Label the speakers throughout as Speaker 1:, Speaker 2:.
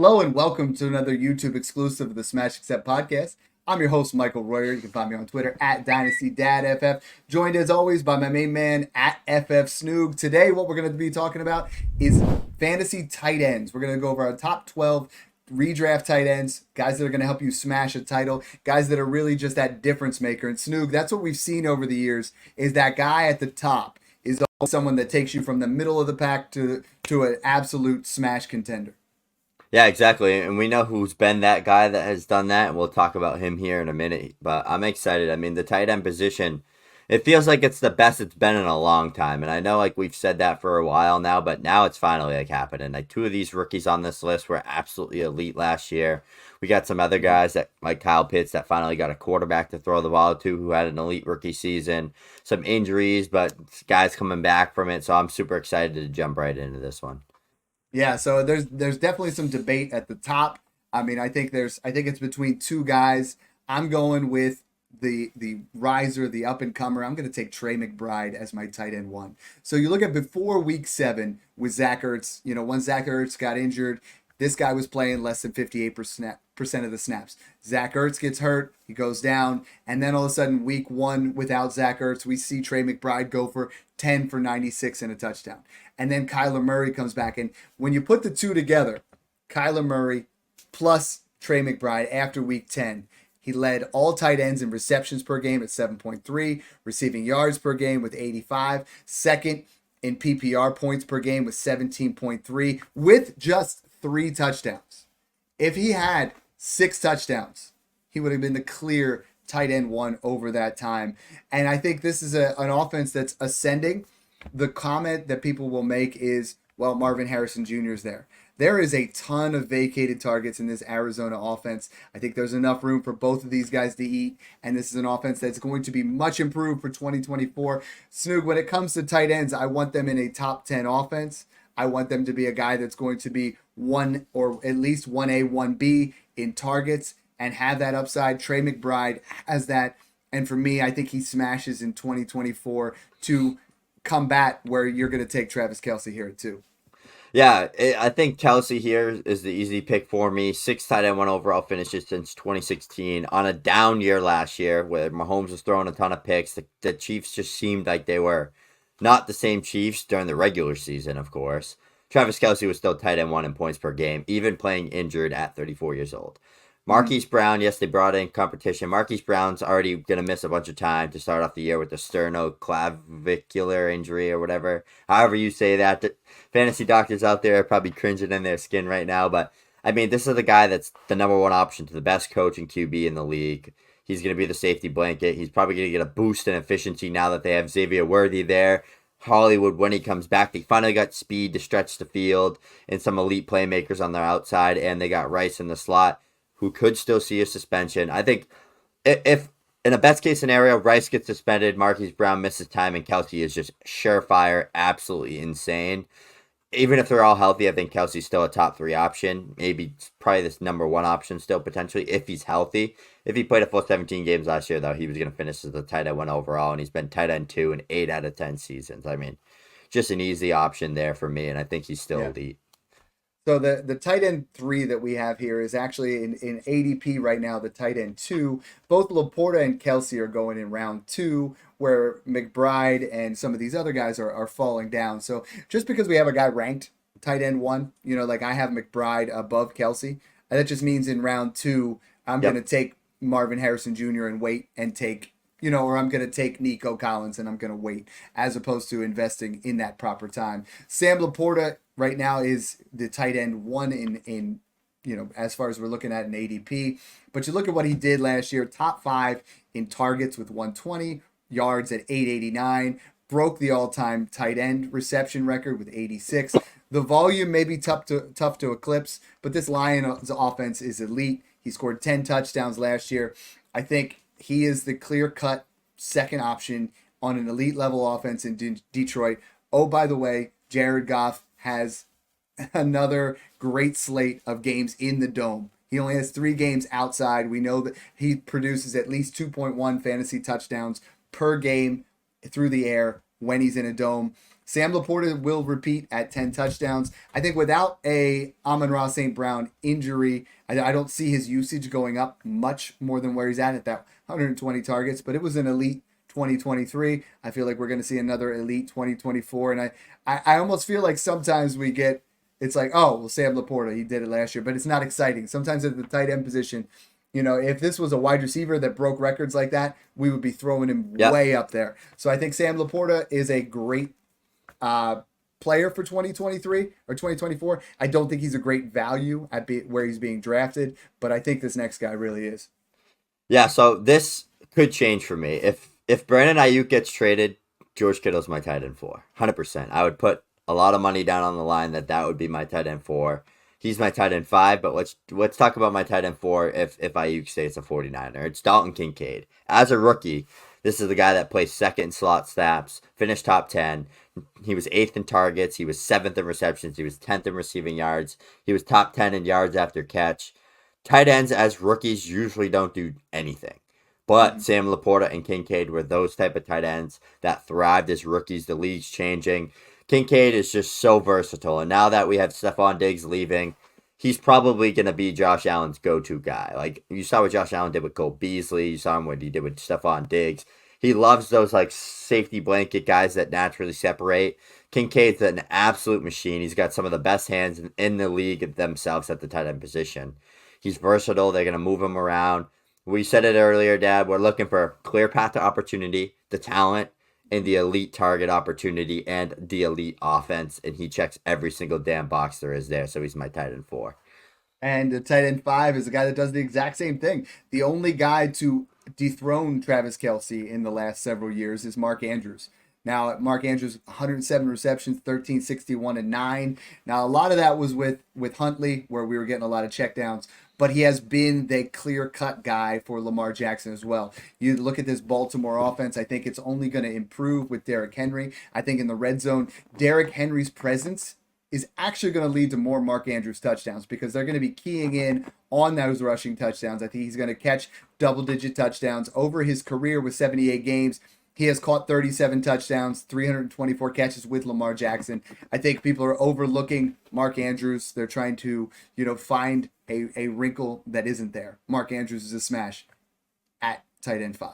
Speaker 1: Hello and welcome to another YouTube exclusive of the Smash Accept podcast. I'm your host, Michael Royer. You can find me on Twitter at DynastyDadFF. Joined as always by my main man at FF Snoog. Today, what we're going to be talking about is fantasy tight ends. We're going to go over our top 12 redraft tight ends, guys that are going to help you smash a title, guys that are really just that difference maker. And Snoog, that's what we've seen over the years, is that guy at the top is someone that takes you from the middle of the pack to an absolute smash contender.
Speaker 2: Yeah, exactly. And we know who's been that guy that has done that, and we'll talk about him here in a minute. But I'm excited. I mean, the tight end position, it feels like it's the best it's been in a long time. And I know like we've said that for a while now, but now it's finally like happening. Like two of these rookies on this list were absolutely elite last year. We got some other guys that like Kyle Pitts that finally got a quarterback to throw the ball to who had an elite rookie season. Some injuries, but guys coming back from it. So I'm super excited to jump right into this one.
Speaker 1: Yeah, so there's definitely some debate at the top. I mean, I think it's between two guys. I'm going with the riser, the up and comer. I'm going to take Trey McBride as my tight end one. So you look at before week 7 with Zach Ertz. You know, when Zach Ertz got injured, this guy was playing less than 58% of the snaps. Zach Ertz gets hurt, he goes down, and then all of a sudden, week 1 without Zach Ertz, we see Trey McBride go for 10 for 96 and a touchdown. And then Kyler Murray comes back, and when you put the two together, Kyler Murray plus Trey McBride after week 10, he led all tight ends in receptions per game at 7.3, receiving yards per game with 85, second in PPR points per game with 17.3, with just 3 touchdowns. If he had 6 touchdowns, he would have been the clear tight end one over that time. And I think this is an offense that's ascending. The comment that people will make is, well, Marvin Harrison Jr. is there. There is a ton of vacated targets in this Arizona offense. I think there's enough room for both of these guys to eat, and this is an offense that's going to be much improved for 2024. Snoog, when it comes to tight ends, I want them in a top 10 offense. I want them to be a guy that's going to be one or at least 1A, 1B in targets and have that upside. Trey McBride has that. And for me, I think he smashes in 2024 to combat where you're going to take Travis Kelce here too.
Speaker 2: Yeah, I think Kelsey here is the easy pick for me. 6 tight end, 1 overall finishes since 2016. On a down year last year where Mahomes was throwing a ton of picks, the Chiefs just seemed like they were not the same Chiefs during the regular season, of course. Travis Kelsey was still tight end 1 in points per game, even playing injured at 34 years old. Marquise Brown, yes, they brought in competition. Marquise Brown's already going to miss a bunch of time to start off the year with the sternoclavicular injury or whatever. However you say that. The fantasy doctors out there are probably cringing in their skin right now. But, I mean, this is the guy that's the number 1 option to the best coach and QB in the league. He's going to be the safety blanket. He's probably going to get a boost in efficiency now that they have Xavier Worthy there. Hollywood, when he comes back, they finally got speed to stretch the field and some elite playmakers on their outside. And they got Rice in the slot, who could still see a suspension. I think if in a best case scenario, Rice gets suspended, Marquise Brown misses time, and Kelsey is just surefire, absolutely insane. Even if they're all healthy, I think Kelsey's still a top 3 option. Maybe probably this number 1 option still potentially if he's healthy. If he played a full 17 games last year, though, he was going to finish as the tight end 1 overall, and he's been tight end 2 in 8 out of 10 seasons. I mean, just an easy option there for me, and I think he's still elite.
Speaker 1: So the tight end 3 that we have here is actually in ADP right now, the tight end 2. Both Laporta and Kelsey are going in round 2, where McBride and some of these other guys are falling down. So just because we have a guy ranked tight end 1, you know, like I have McBride above Kelsey, that just means in round 2, I'm going to take Marvin Harrison Jr. and wait and take, you know, or I'm going to take Nico Collins and I'm going to wait as opposed to investing in that proper time. Sam Laporta right now is the tight end 1 in you know, as far as we're looking at an ADP. But you look at what he did last year, top 5 in targets with 120, yards at 889, broke the all-time tight end reception record with 86. The volume may be tough to eclipse, but this Lions offense is elite. He scored 10 touchdowns last year. I think he is the clear-cut second option on an elite level offense in Detroit. Oh, by the way, Jared Goff has another great slate of games in the dome. He only has 3 games outside. We know that he produces at least 2.1 fantasy touchdowns per game through the air when he's in a dome. Sam Laporta will repeat at 10 touchdowns. I think without a Amon-Ra St. Brown injury, I don't see his usage going up much more than where he's at that 120 targets, but it was an elite 2023. I feel like we're going to see another elite 2024. And I almost feel like sometimes we get, it's like, oh, well, Sam Laporta, he did it last year, but it's not exciting. Sometimes at the tight end position, if this was a wide receiver that broke records like that, we would be throwing him
Speaker 2: Yep.
Speaker 1: way up there. So I think Sam Laporta is a great uh, player for 2023 or 2024. I don't think he's a great value where he's being drafted, but I think this next guy really is.
Speaker 2: Yeah, so this could change for me. If Brandon Ayuk gets traded, George Kittle's my tight end 4. 100%. I would put a lot of money down on the line that would be my tight end 4. He's my tight end 5, but let's talk about my tight end 4 if Ayuk stays a 49er. It's Dalton Kincaid. As a rookie, this is the guy that plays second slot snaps, finished top 10. He was 8th in targets, he was 7th in receptions, he was 10th in receiving yards. He was top 10 in yards after catch. Tight ends as rookies usually don't do anything. But
Speaker 1: Mhm.
Speaker 2: Sam Laporta and Kincaid were those type of tight ends that thrived as rookies. The league's changing. Kincaid is just so versatile. And now that we have Stephon Diggs leaving, he's probably going to be Josh Allen's go-to guy. Like, you saw what Josh Allen did with Cole Beasley. You saw him what he did with Stephon Diggs. He loves those, like, safety blanket guys that naturally separate. Kincaid's an absolute machine. He's got some of the best hands in the league themselves at the tight end position. He's versatile. They're going to move him around. We said it earlier, Dad. We're looking for a clear path to opportunity, the talent, and the elite target opportunity and the elite offense. And he checks every single damn box there is there. So he's my tight end 4.
Speaker 1: And the tight end 5 is a guy that does the exact same thing. The only guy to dethrone Travis Kelce in the last several years is Mark Andrews. Now, Mark Andrews, 107 receptions, 1361 and 9. Now, a lot of that was with Huntley, where we were getting a lot of checkdowns, but he has been the clear-cut guy for Lamar Jackson as well. You look at this Baltimore offense, I think it's only going to improve with Derrick Henry. I think in the red zone, Derrick Henry's presence is actually going to lead to more Mark Andrews touchdowns because they're going to be keying in on those rushing touchdowns. I think he's going to catch double-digit touchdowns over his career with 78 games. He has caught 37 touchdowns, 324 catches with Lamar Jackson. I think people are overlooking Mark Andrews. They're trying to, find a wrinkle that isn't there. Mark Andrews is a smash at tight end 5.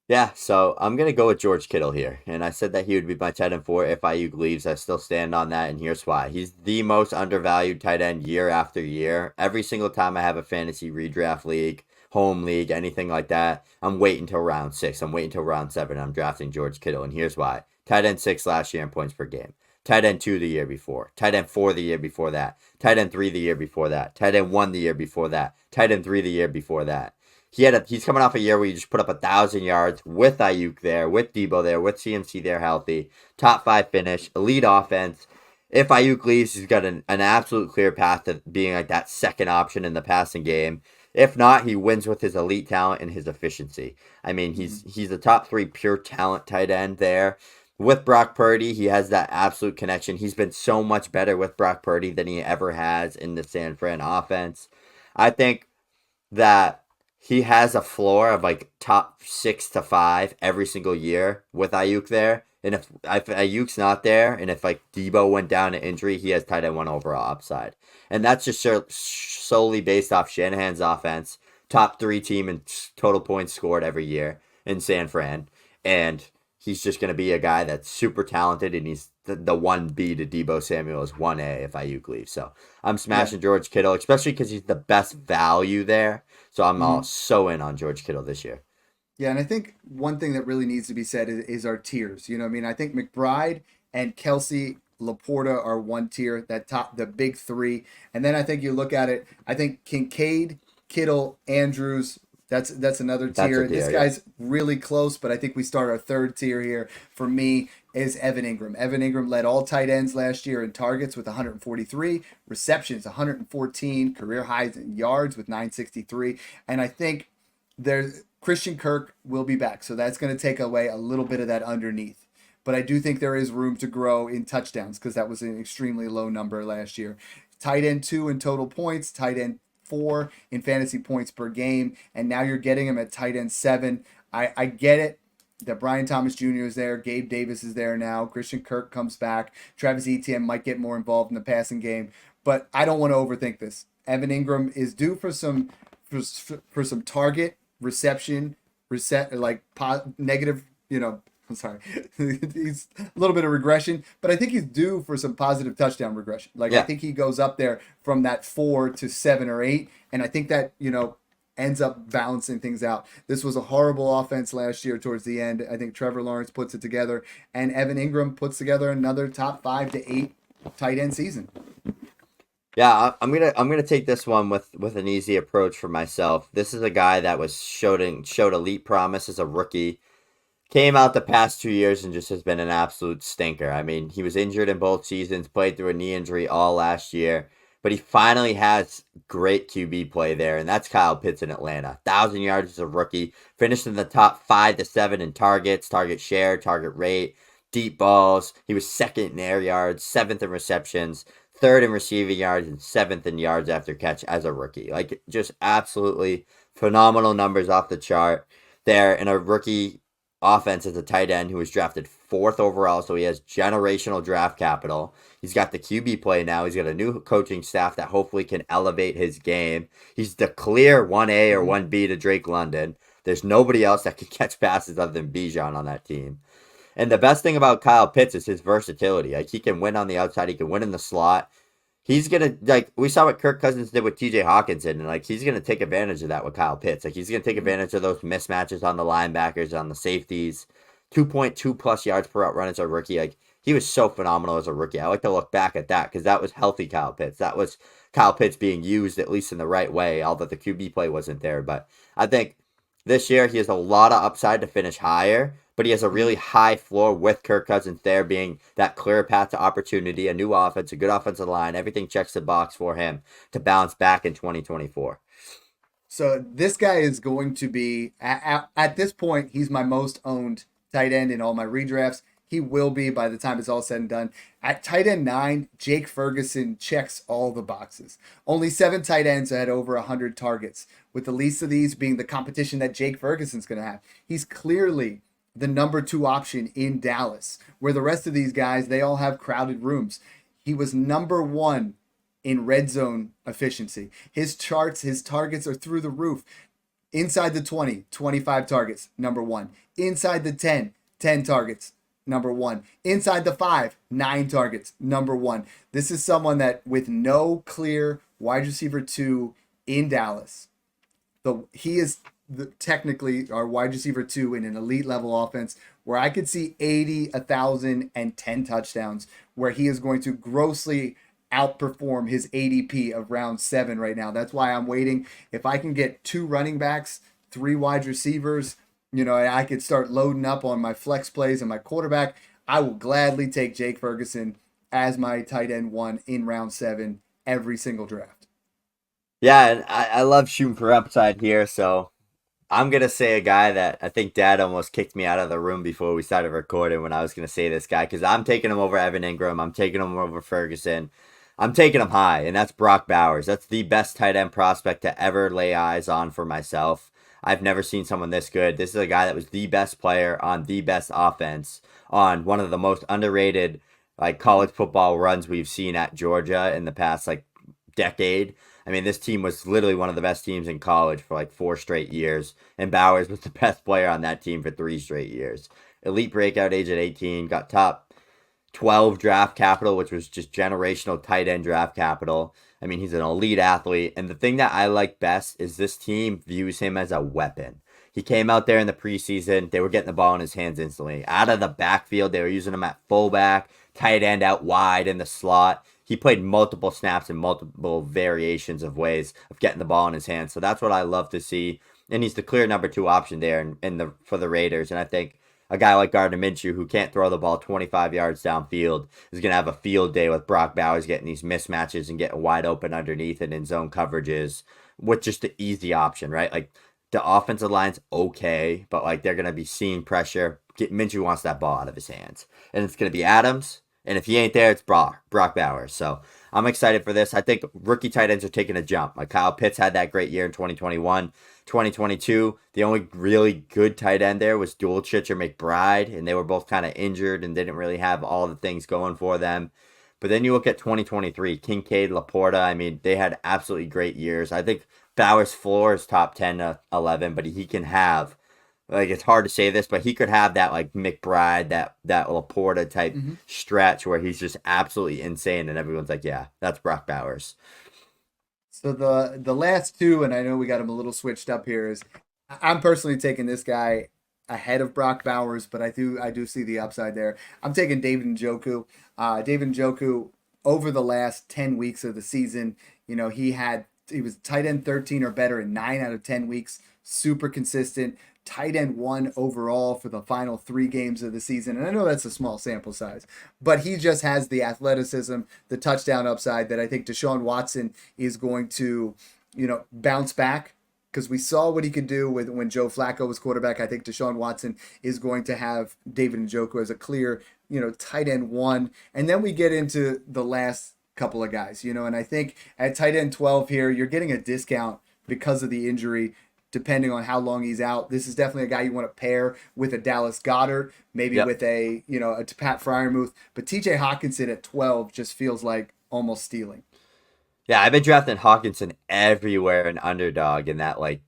Speaker 2: Yeah, so I'm going to go with George Kittle here. And I said that he would be my tight end 4 if Ayuk leaves. I still stand on that, and here's why. He's the most undervalued tight end year after year. Every single time I have a fantasy redraft league, home league, anything like that, I'm waiting till round 6. I'm waiting till round 7. I'm drafting George Kittle, and here's why. Tight end 6 last year in points per game. Tight end 2 the year before. Tight end 4 the year before that. Tight end 3 the year before that. Tight end 1 the year before that. Tight end 3 the year before that. He's coming off a year where he just put up 1,000 yards with Ayuk there, with Debo there, with CMC there healthy. Top 5 finish, elite offense. If Ayuk leaves, he's got an absolute clear path to being like that second option in the passing game. If not, he wins with his elite talent and his efficiency. I mean, he's the top 3 pure talent tight end there. With Brock Purdy, he has that absolute connection. He's been so much better with Brock Purdy than he ever has in the San Fran offense. I think that he has a floor of like top 6 to 5 every single year with Ayuk there. And if Ayuk's not there, and if like Debo went down to injury, he has tight end 1 overall upside. And that's just solely based off Shanahan's offense, top 3 team in total points scored every year in San Fran. And he's just going to be a guy that's super talented, and he's the 1B to Debo Samuel's 1A if Ayuk leaves. So I'm
Speaker 1: Yeah.
Speaker 2: smashing George Kittle, especially because he's the best value there. So I'm all
Speaker 1: Mhm.
Speaker 2: so in on George Kittle this year.
Speaker 1: Yeah, and I think one thing that really needs to be said is our tiers. You know what I mean? I think McBride and Kelsey Laporta are one tier, the big 3. And then I think you look at it, I think Kincaid, Kittle, Andrews, that's another
Speaker 2: That's a
Speaker 1: tier. This
Speaker 2: tier, yep.
Speaker 1: guy's really close, but I think we start our third tier here for me is Evan Ingram. Evan Ingram led all tight ends last year in targets with 143, receptions 114, career highs in yards with 963. And I think there's Christian Kirk will be back, so that's going to take away a little bit of that underneath. But I do think there is room to grow in touchdowns because that was an extremely low number last year. Tight end 2 in total points, tight end 4 in fantasy points per game, and now you're getting him at tight end 7. I get it. that Brian Thomas Jr. is there, Gabe Davis is there now, Christian Kirk comes back, Travis Etienne might get more involved in the passing game, but I don't want to overthink this. Evan Ingram is due for some target reception, negative. I'm sorry, he's a little bit of regression, but I think he's due for some positive touchdown regression. Like I
Speaker 2: Yeah.
Speaker 1: think he goes up there from that 4 to 7 or 8, and I think that ends up balancing things out. This was a horrible offense last year towards the end. I think Trevor Lawrence puts it together, and Evan Ingram puts together another top 5 to 8 tight end season.
Speaker 2: Yeah, I'm gonna take this one with an easy approach for myself. This is a guy that showed elite promise as a rookie. Came out the past 2 years and just has been an absolute stinker. I mean, he was injured in both seasons, played through a knee injury all last year, but he finally has great QB play there, and that's Kyle Pitts in Atlanta. 1,000 yards as a rookie, finished in the top 5 to 7 in targets, target share, target rate, deep balls. He was second in air yards, seventh in receptions, third in receiving yards, and seventh in yards after catch as a rookie. Like, just absolutely phenomenal numbers off the chart there in a rookie offense as a tight end who was drafted fourth overall, so he has generational draft capital. He's got the QB play now. He's got a new coaching staff that hopefully can elevate his game. He's the clear 1A or 1B to Drake London. There's nobody else that can catch passes other than Bijan on that team. And the best thing about Kyle Pitts is his versatility. Like, he can win on the outside. He can win in the slot. He's gonna, like, we saw what Kirk Cousins did with TJ Hawkinson, and like he's gonna take advantage of that with Kyle Pitts. Like, he's gonna take advantage of those mismatches on the linebackers, on the safeties. 2.2 plus yards per out run as a rookie. Like, he was so phenomenal as a rookie. I like to look back at that because that was healthy Kyle Pitts. That was Kyle Pitts being used at least in the right way, although the QB play wasn't there. But I think this year he has a lot of upside to finish higher, but he has a really high floor with Kirk Cousins there being that clear path to opportunity, a new offense, a good offensive line. Everything checks the box for him to bounce back in 2024.
Speaker 1: So this guy is going to be at this point, he's my most owned tight end in all my redrafts. He will be by the time it's all said and done. At tight end 9, Jake Ferguson checks all the boxes. Only 7 tight ends had over 100 targets, with the least of these being the competition that Jake Ferguson's going to have. He's clearly the number 2 option in Dallas, where the rest of these guys, they all have crowded rooms. He was number 1 in red zone efficiency. His targets are through the roof. Inside the 20, 25 targets, number 1. Inside the 10, 10 targets, number 1. Inside the 5, 9 targets, number 1. This is someone that, with no clear wide receiver 2 in Dallas, he is technically our wide receiver 2 in an elite level offense where I could see 80, 1,000, and 10 touchdowns, where he is going to grossly outperform his ADP of round 7 right now. That's why I'm waiting. If I can get 2 running backs, 3 wide receivers, I could start loading up on my flex plays and my quarterback. I will gladly take Jake Ferguson as my tight end 1 in round 7 every single draft.
Speaker 2: Yeah, and I love shooting for upside here, so I'm going to say a guy that I think Dad almost kicked me out of the room before we started recording when I was going to say this guy, because I'm taking him over Evan Ingram. I'm taking him over Ferguson. I'm taking him high, and that's Brock Bowers. That's the best tight end prospect to ever lay eyes on for myself. I've never seen someone this good. This is a guy that was the best player on the best offense on one of the most underrated college football runs we've seen at Georgia in the past decade. I mean, this team was literally one of the best teams in college for 4 straight years, and Bowers was the best player on that team for 3 straight years. Elite breakout age at 18, got top 12 draft capital, which was just generational tight end draft capital. I mean, he's an elite athlete, and the thing that I like best is this team views him as a weapon. He came out there in the preseason, they were getting the ball in his hands instantly. Out of the backfield, they were using him at fullback, tight end out wide in the slot. He played multiple snaps in multiple variations of ways of getting the ball in his hands. So that's what I love to see. And he's the clear number 2 option there for the Raiders. And I think a guy like Gardner Minshew, who can't throw the ball 25 yards downfield, is going to have a field day with Brock Bowers getting these mismatches and getting wide open underneath and in zone coverages with just the easy option, right? The offensive line's okay, but they're going to be seeing pressure. Minshew wants that ball out of his hands. And it's going to be Adams. And if he ain't there, it's Brock Bowers. So I'm excited for this. I think rookie tight ends are taking a jump. Like Kyle Pitts had that great year in 2021. 2022, the only really good tight end there was Dulcich or McBride, and they were both kind of injured and didn't really have all the things going for them. But then you look at 2023, Kincaid, Laporta. I mean, they had absolutely great years. I think Bauer's floor is top 10 to 11, but he can have, like, it's hard to say this, but he could have that like McBride, that Laporta type stretch where he's just absolutely insane, and everyone's like, yeah, that's Brock Bowers.
Speaker 1: So the last two, and I know we got him a little switched up here, is I'm personally taking this guy ahead of Brock Bowers, but I do see the upside there. I'm taking David Njoku. David Njoku over the last 10 weeks of the season, he was tight end 13 or better in 9 out of 10 weeks, super consistent. Tight end 1 overall for the final 3 games of the season. And I know that's a small sample size, but he just has the athleticism, the touchdown upside that I think Deshaun Watson is going to, bounce back, because we saw what he could do with when Joe Flacco was quarterback. I think Deshaun Watson is going to have David Njoku as a clear, tight end 1. And then we get into the last couple of guys, and I think at tight end 12 here, you're getting a discount because of the injury, depending on how long he's out. This is definitely a guy you want to pair with a Dallas Goedert, maybe with a Pat Fryermuth. But TJ Hawkinson at 12 just feels like almost stealing.
Speaker 2: Yeah, I've been drafting Hawkinson everywhere in underdog, and that, like,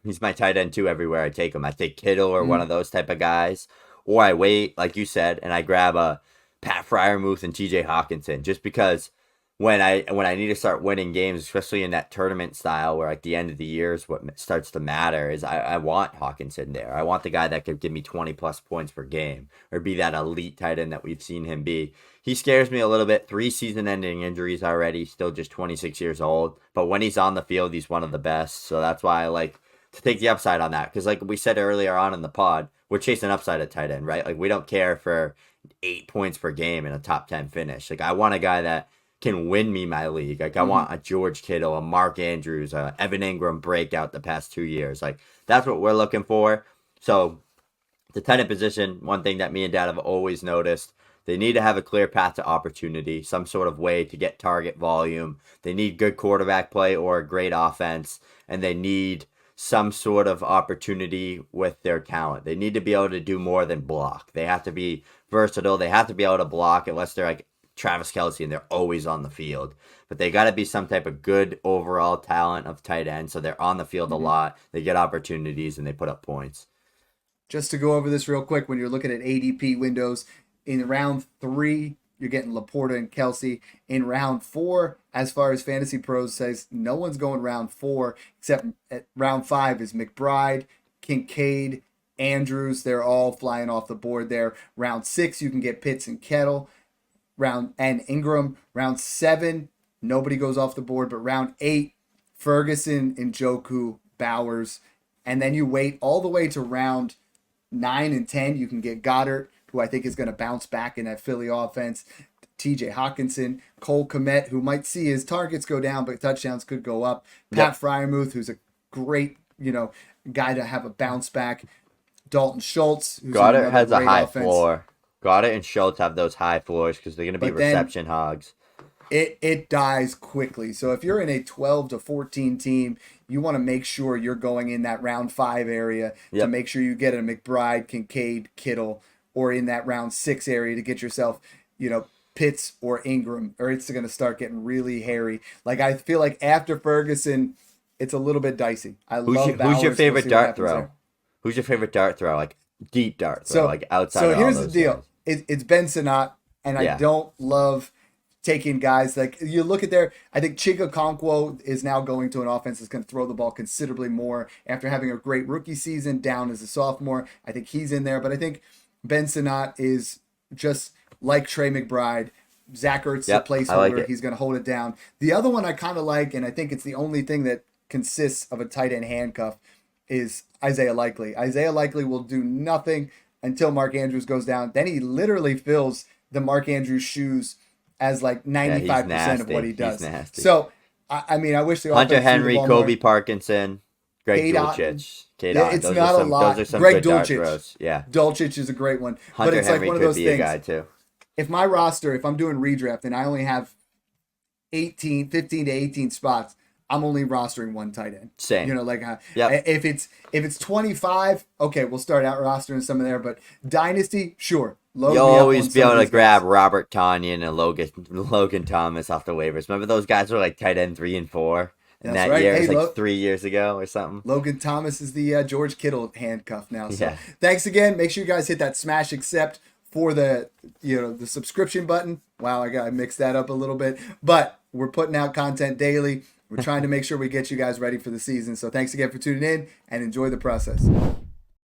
Speaker 2: he's my tight end too everywhere I take him. I take Kittle or one of those type of guys, or I wait, like you said, and I grab a Pat Fryermuth and TJ Hawkinson, just because when I need to start winning games, especially in that tournament style where like the end of the year is what starts to matter, is I want Hawkinson there. I want the guy that could give me 20 plus points per game or be that elite tight end that we've seen him be. He scares me a little bit. 3 season-ending injuries already, still just 26 years old. But when he's on the field, he's one of the best. So that's why I like to take the upside on that. Because like we said earlier on in the pod, we're chasing upside at tight end, right? Like we don't care for 8 points per game in a top 10 finish. Like I want a guy that can win me my league. Like I want a George Kittle, a Mark Andrews, a Evan Ingram breakout the past 2 years. Like that's what we're looking for. So the tight end position, one thing that me and Dad have always noticed, they need to have a clear path to opportunity, some sort of way to get target volume. They need good quarterback play or a great offense, and they need some sort of opportunity with their talent. They need to be able to do more than block. They have to be versatile. They have to be able to block unless they're like Travis Kelce and they're always on the field. But they got to be some type of good overall talent of tight end, so they're on the field a lot. They get opportunities and they put up points.
Speaker 1: Just to go over this real quick, when you're looking at ADP windows, in round 3, you're getting Laporta and Kelce. In round 4, as far as Fantasy Pros says, no one's going round 4, except at round 5 is McBride, Kincaid, Andrews. They're all flying off the board there. Round 6, you can get Pitts and Kettle. And Ingram. Round 7, nobody goes off the board, but round 8, Ferguson, Njoku, Bowers. And then you wait all the way to round 9 and 10. You can get Goddard, who I think is going to bounce back in that Philly offense. TJ Hawkinson, Cole Kmet, who might see his targets go down, but touchdowns could go up. Pat Fryermuth, who's a great, guy to have a bounce back. Dalton Schultz, who's
Speaker 2: Goddard has a high
Speaker 1: offense.
Speaker 2: floor. Goddard and Schultz have those high floors because they're going to be reception hogs.
Speaker 1: It dies quickly. So if you're in a 12 to 14 team, you want to make sure you're going in that round 5 area to make sure you get a McBride, Kincaid, Kittle, or in that round 6 area to get yourself, Pitts or Ingram, or it's going to start getting really hairy. Like I feel like after Ferguson, it's a little bit dicey.
Speaker 2: Who's your favorite dart throw? There. Who's your favorite dart throw? Like deep dart throw, like outside.
Speaker 1: So
Speaker 2: of
Speaker 1: here's
Speaker 2: all
Speaker 1: the
Speaker 2: those
Speaker 1: deal.
Speaker 2: guys.
Speaker 1: It's Ben Sinnott, and I don't love taking guys like you look at there. I think Chig Okonkwo is now going to an offense that's going to throw the ball considerably more after having a great rookie season down as a sophomore. I think he's in there, but I think Ben Sinnott is just like Trey McBride. Zach Ertz, the placeholder. Like he's going to hold it down. The other one I kind of like, and I think it's the only thing that consists of a tight end handcuff, is Isaiah Likely. Isaiah Likely will do nothing until Mark Andrews goes down. Then he literally fills the Mark Andrews shoes as like 95% of what he does. So, I mean, I wish the
Speaker 2: Hunter Henry, Kobe Parkinson, Greg Dulcich.
Speaker 1: It's not a lot.
Speaker 2: Those are some
Speaker 1: Greg
Speaker 2: good dart
Speaker 1: Dulcich.
Speaker 2: Throws. Yeah.
Speaker 1: Dulcich is a great one.
Speaker 2: Hunter
Speaker 1: but it's
Speaker 2: Henry
Speaker 1: like one of those
Speaker 2: could be
Speaker 1: things.
Speaker 2: A guy too.
Speaker 1: If my roster, if I'm doing redraft and I only have 15 to 18 spots, I'm only rostering one tight end.
Speaker 2: Same.
Speaker 1: You know, like
Speaker 2: Yep.
Speaker 1: if it's 25, okay, we'll start out rostering some of there. But dynasty, sure, load
Speaker 2: You'll
Speaker 1: me up
Speaker 2: always
Speaker 1: on
Speaker 2: be
Speaker 1: some of
Speaker 2: able to
Speaker 1: these
Speaker 2: grab
Speaker 1: guys.
Speaker 2: Robert Tanyan and Logan Thomas off the waivers. Remember those guys were like tight end 3 and 4 in
Speaker 1: That's
Speaker 2: that
Speaker 1: right.
Speaker 2: year? It
Speaker 1: Hey,
Speaker 2: was like
Speaker 1: look,
Speaker 2: 3 years ago or something.
Speaker 1: Logan Thomas is the George Kittle handcuff now. So
Speaker 2: Yeah.
Speaker 1: thanks again. Make sure you guys hit that smash accept for the the subscription button. Wow, I mixed that up a little bit, but we're putting out content daily. We're trying to make sure we get you guys ready for the season. So thanks again for tuning in and enjoy the process.